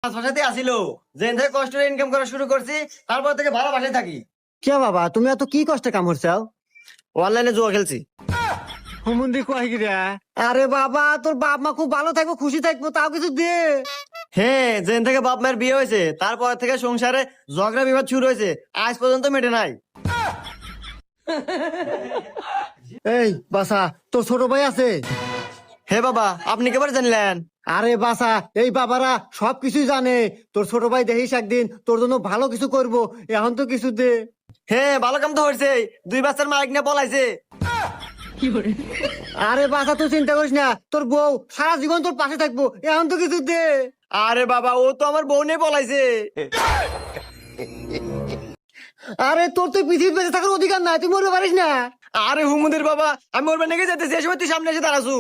বাসাতে আসিল, যেদিন থেকে কষ্ট ইনকাম করা শুরু করছি তারপর থেকে ভালো বাসায় থাকি। কে বাবা, তুমি এত কি কষ্টে কাম করছাও? অনলাইনে জুয়া খেলছি। হুমুন্দি কয় কি রে? আরে বাবা, তোর বাপ মা খুব ভালো থাকবো, খুশি থাকবো, তাও কিছু দে। হ্যাঁ, যেদিন থেকে বাপ মায়ের বিয়ে হয়েছে তারপর থেকে সংসারে ঝগড়া বিবাদ শুরু হয়েছে, আজ পর্যন্ত মেটে নাই। এই বাসা, তোর ছোট ভাই আছে? হে বাবা, আপনি কেবারে জানলেন? আরে বাসা, এই বাবারা সবকিছুই জানে। তোর ছোট ভাই দেখিস একদিন তোর জন্য ভালো কিছু করব, এখন তো কিছু দে। হ্যাঁ, ভালো কাম তো হয়েছে, 2 বাচ্চার মালিক নিয়ে পলাইছে। আরে বাসা, তুই চিন্তা করিস না, তোর বউ সারা জীবন তোর পাশে থাকবো, এখন তো কিছু দে। আরে বাবা, ও তো আমার বউ নিয়ে পলাইছে। আরে তোর তো পৃথিবীর বেঁচে থাকার অধিকার নাই, তুই মরতে পারিস না। আরে হুমুদের বাবা, আমি মরবার নাকি যেতেছি, এই সময় তুই সামনে এসে দাঁড়াছু।